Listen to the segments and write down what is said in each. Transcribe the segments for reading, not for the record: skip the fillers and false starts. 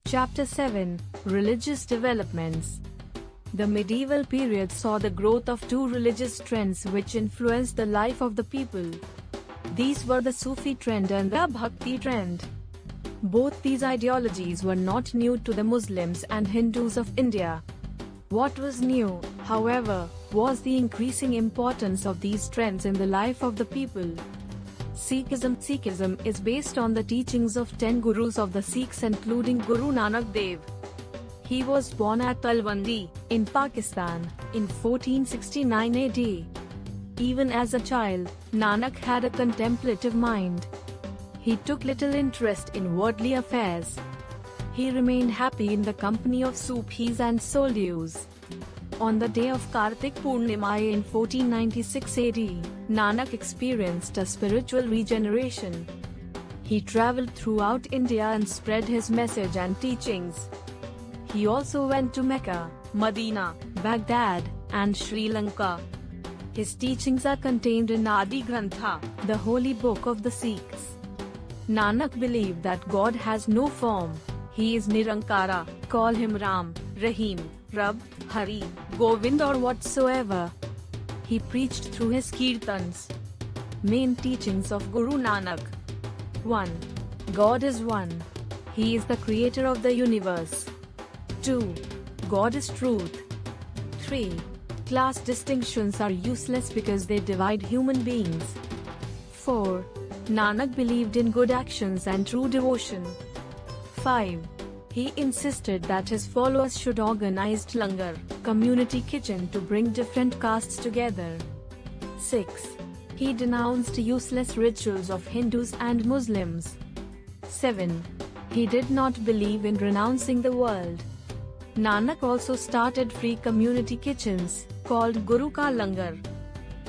Chapter 7 Religious Developments. The medieval period saw the growth of two religious trends which influenced the life of the people. These were the Sufi trend and the Bhakti trend. Both these ideologies were not new to the Muslims and Hindus of India. What was new, however, was the increasing importance of these trends in the life of the people. Sikhism is based on the teachings of 10 gurus of the Sikhs, including Guru Nanak Dev. He was born at Talwandi, in Pakistan, in 1469 AD. Even as a child, Nanak had a contemplative mind. He took little interest in worldly affairs. He remained happy in the company of Sufis and soldiers. On the day of Kartik Purnima in 1496 AD, Nanak experienced a spiritual regeneration. He travelled throughout India and spread his message and teachings. He also went to Mecca, Medina, Baghdad, and Sri Lanka. His teachings are contained in Adi Grantha, the holy book of the Sikhs. Nanak believed that God has no form. He is Nirankara, call him Ram, Rahim, Rab, Hari, Govind or whatsoever. He preached through his kirtans. Main teachings of Guru Nanak. 1. God is one. He is the creator of the universe. 2. God is truth. 3. Class distinctions are useless because they divide human beings. 4. Nanak believed in good actions and true devotion. 5. He insisted that his followers should organize langar, community kitchen to bring different castes together. 6. He denounced useless rituals of Hindus and Muslims. 7. He did not believe in renouncing the world. Nanak also started free community kitchens, called Guru Ka Langar.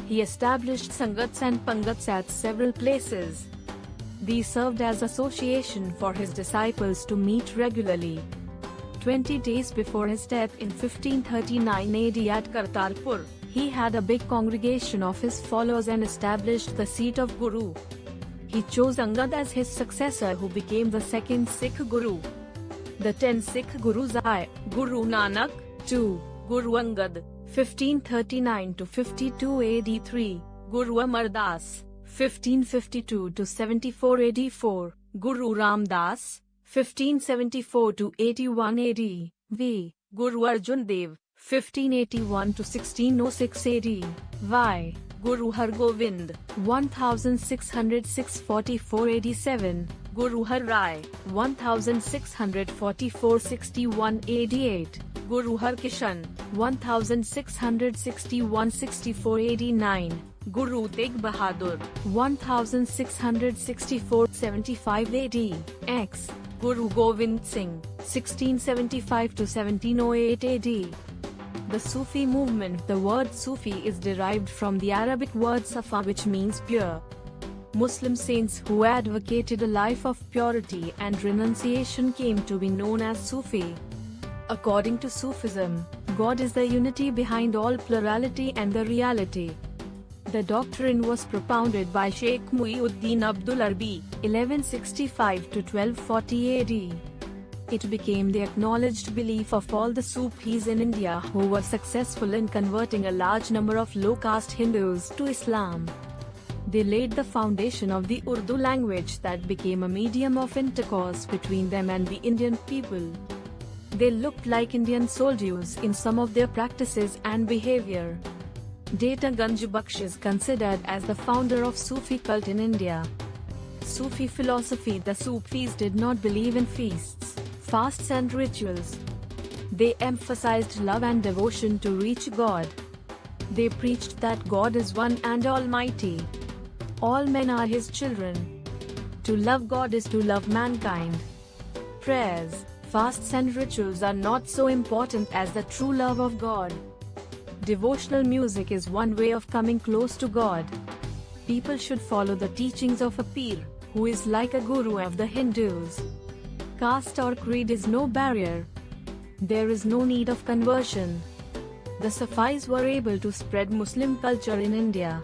He established sangats and pangats at several places. These served as association for his disciples to meet regularly. 20 days before his death in 1539 AD at Kartarpur, he had a big congregation of his followers and established the seat of Guru. He chose Angad as his successor, who became the second Sikh Guru. The 10 Sikh Gurus are Guru Nanak, 2, Guru Angad, 1539 to 52 AD 3, Guru Amar Das, 1552 to 74 AD 4, Guru Ram Das, 1574 to 81 AD, v. Guru Arjan Dev, 1581 to 1606 AD, y. Guru Har Govind, 1606-44 AD 7, Guru Har Rai, 1644-61 AD 8, Guru Har Kishan, 1661-64 AD 9, Guru Tegh Bahadur, 1664-75 AD, X, Guru Govind Singh, 1675 to 1708 AD. The Sufi movement. The word Sufi is derived from the Arabic word Safa, which means pure. Muslim saints who advocated a life of purity and renunciation came to be known as Sufi. According to Sufism, God is the unity behind all plurality and the reality. The doctrine was propounded by Sheikh Muhyiddin Abdul Arabi, 1165 to 1240 AD. It became the acknowledged belief of all the Sufis in India who were successful in converting a large number of low-caste Hindus to Islam. They laid the foundation of the Urdu language that became a medium of intercourse between them and the Indian people. They looked like Indian soldiers in some of their practices and behavior. Data Ganj Bakhsh is considered as the founder of Sufi cult in India. Sufi philosophy. The Sufis did not believe in feasts, fasts and rituals. They emphasized love and devotion to reach God. They preached that God is one and almighty. All men are His children. To love God is to love mankind. Prayers, fasts and rituals are not so important as the true love of God. Devotional music is one way of coming close to God. People should follow the teachings of a Peer, who is like a guru of the Hindus. Caste or creed is no barrier. There is no need of conversion. The Sufis were able to spread Muslim culture in India.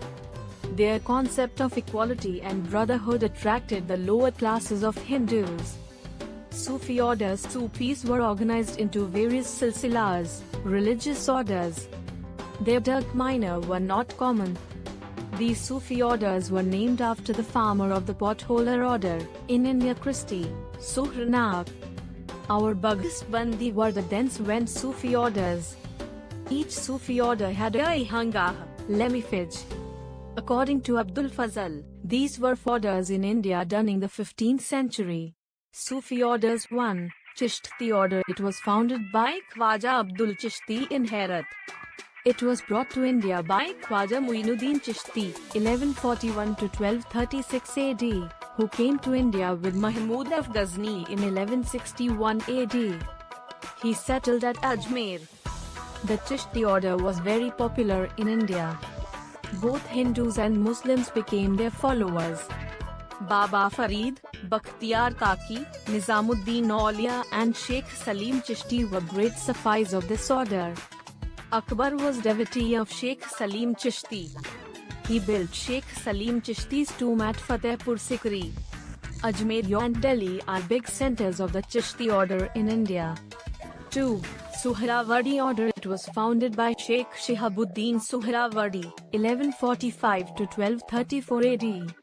Their concept of equality and brotherhood attracted the lower classes of Hindus. Sufi orders. Sufis were organized into various silsilas, religious orders. Their dark minor were not common. These Sufi orders were named after the farmer of the potholer order, in India Christie, Suhranak. Our Bhagist Bandi were the thence went Sufi orders. Each Sufi order had a Hangah, lemifij. According to Abdul Fazal, these were orders in India during the 15th century. Sufi orders 1. Chishti order. It was founded by Khwaja Abdul Chishti in Herat. It was brought to India by Khwaja Muinuddin Chishti, 1141 to 1236 AD, who came to India with Mahmud of Ghazni in 1161 AD. He settled at Ajmer. The Chishti order was very popular in India. Both Hindus and Muslims became their followers. Baba Farid, Bakhtiyar Kaki, Nizamuddin Aulia and Sheikh Salim Chishti were great Sufis of this order. Akbar was devotee of Sheikh Salim Chishti. He built Sheikh Salim Chishti's tomb at Fatehpur Sikri. Ajmer and Delhi are big centers of the Chishti order in India. 2. Suhrawardi order. It was founded by Sheikh Shihabuddin Suhrawardi, 1145 to 1234 AD.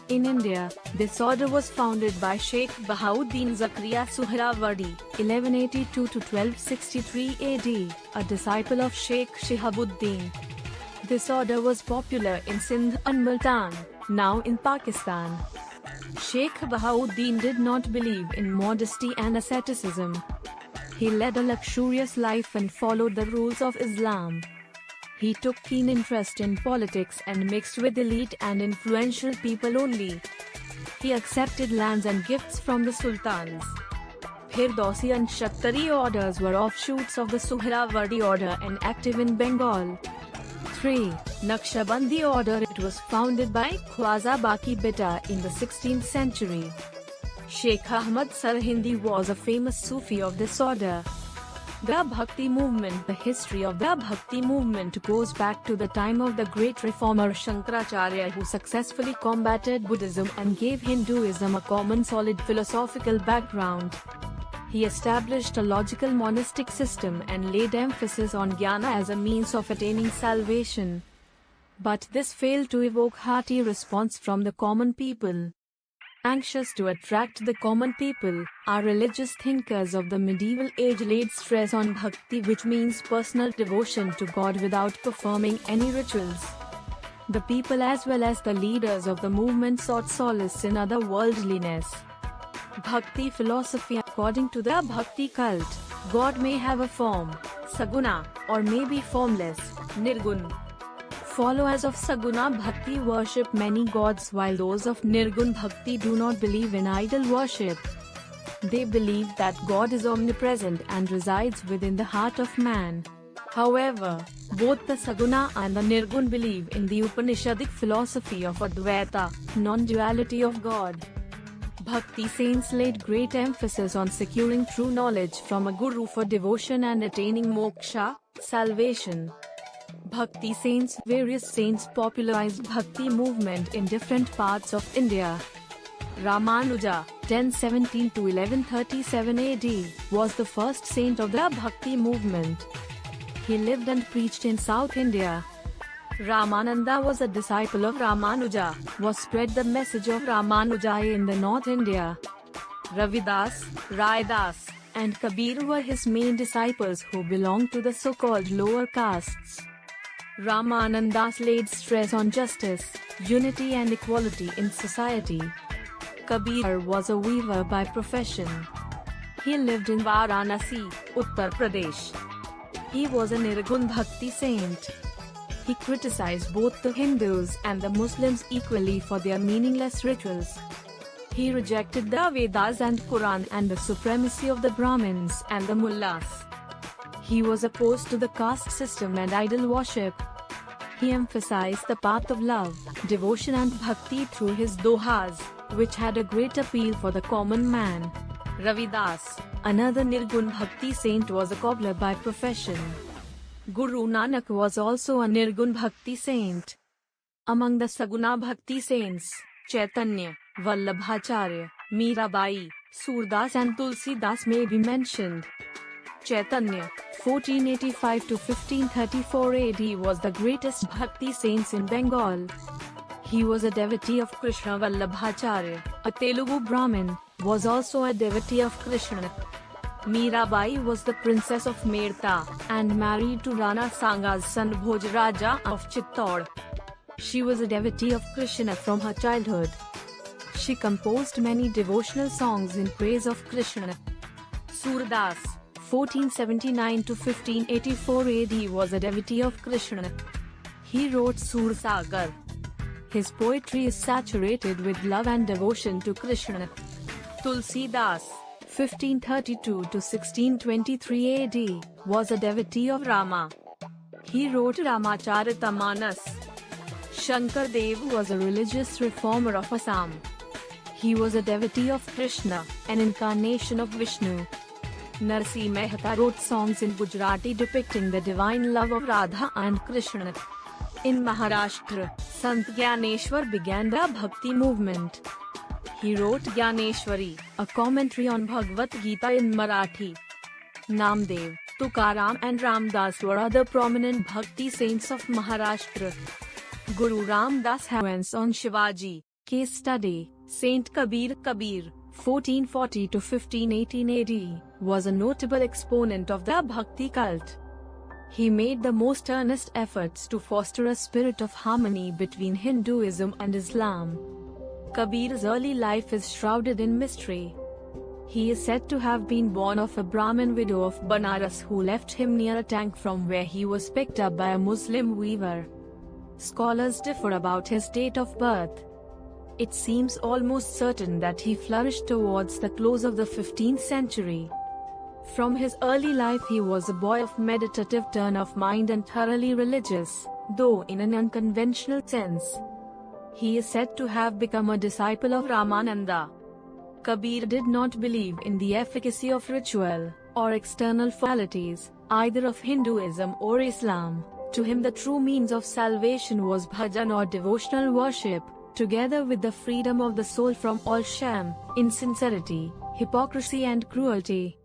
In India, this order was founded by Sheikh Bahauddin Zakaria Suhrawardi, 1182 to 1263 AD, a disciple of Sheikh Shihabuddin. This order was popular in Sindh and Multan, now in Pakistan. Sheikh Bahauddin did not believe in modesty and asceticism. He led a luxurious life and followed the rules of Islam. He took keen interest in politics and mixed with elite and influential people only. He accepted lands and gifts from the sultans. Firdausi and Shattari orders were offshoots of the Suhrawardi order and active in Bengal. 3. Naqshbandi order. It was founded by Khwaja Baqi Beta in the 16th century. Sheikh Ahmad Sarhindi was a famous Sufi of this order. The Bhakti movement. The history of the Bhakti movement goes back to the time of the great reformer Shankaracharya, who successfully combated Buddhism and gave Hinduism a common solid philosophical background. He established a logical monastic system and laid emphasis on jnana as a means of attaining salvation. But this failed to evoke hearty response from the common people. Anxious to attract the common people, our religious thinkers of the medieval age laid stress on bhakti, which means personal devotion to God without performing any rituals. The people as well as the leaders of the movement sought solace in other worldliness. Bhakti philosophy. According to the Bhakti cult, God may have a form, saguna, or may be formless, nirgun. Followers of Saguna Bhakti worship many gods, while those of Nirgun Bhakti do not believe in idol worship. They believe that God is omnipresent and resides within the heart of man. However, both the Saguna and the Nirgun believe in the Upanishadic philosophy of Advaita, non-duality of God. Bhakti saints laid great emphasis on securing true knowledge from a guru for devotion and attaining moksha, salvation. Bhakti saints. Various saints popularized Bhakti movement in different parts of India. Ramanuja, 1017 to 1137 AD, was the first saint of the Bhakti movement. He lived and preached in South India. Ramananda was a disciple of Ramanuja, was spread the message of Ramanuja in the North India. Ravidas, Raidas, and Kabir were his main disciples, who belonged to the so-called lower castes. Ramananda laid stress on justice, unity and equality in society. Kabir was a weaver by profession. He lived in Varanasi, Uttar Pradesh. He was a Nirgun Bhakti saint. He criticized both the Hindus and the Muslims equally for their meaningless rituals. He rejected the Vedas and Quran and the supremacy of the Brahmins and the Mullahs. He was opposed to the caste system and idol worship. He emphasized the path of love, devotion and bhakti through his dohas, which had a great appeal for the common man. Ravidas, another Nirgun Bhakti saint, was a cobbler by profession. Guru Nanak was also a Nirgun Bhakti saint. Among the Saguna Bhakti saints, Chaitanya, Vallabhacharya, Mirabai, Surdas and Tulsidas may be mentioned. Chaitanya, 1485 to 1534 AD, was the greatest bhakti saint in Bengal. He was a devotee of Krishna. Vallabhacharya, a Telugu Brahmin, was also a devotee of Krishna. Mirabai was the princess of Medta, and married to Rana Sanga's son Bhojaraja of Chittor. She was a devotee of Krishna from her childhood. She composed many devotional songs in praise of Krishna. Surdas, 1479 to 1584 AD, was a devotee of Krishna. He wrote Sursagar. His poetry is saturated with love and devotion to Krishna. Tulsidas, 1532 to 1623 AD, was a devotee of Rama. He wrote Ramacharita-manas. Shankar Dev was a religious reformer of Assam. He was a devotee of Krishna, an incarnation of Vishnu. Narsi Mehta wrote songs in Gujarati depicting the divine love of Radha and Krishna. In Maharashtra, Sant Gyaneshwar began the Bhakti movement. He wrote Gyaneshwari, a commentary on Bhagavad Gita in Marathi. Namdev, Tukaram and Ramdas were other prominent Bhakti saints of Maharashtra. Guru Ramdas Hawans on Shivaji. Case study: Saint Kabir 1440 to 1518 AD, was a notable exponent of the Bhakti cult. He made the most earnest efforts to foster a spirit of harmony between Hinduism and Islam. Kabir's early life is shrouded in mystery. He is said to have been born of a Brahmin widow of Banaras who left him near a tank from where he was picked up by a Muslim weaver. Scholars differ about his date of birth. It seems almost certain that he flourished towards the close of the 15th century. From his early life he was a boy of meditative turn of mind and thoroughly religious, though in an unconventional sense. He is said to have become a disciple of Ramananda. Kabir did not believe in the efficacy of ritual, or external formalities, either of Hinduism or Islam. To him the true means of salvation was bhajan or devotional worship, together with the freedom of the soul from all sham, insincerity, hypocrisy and cruelty.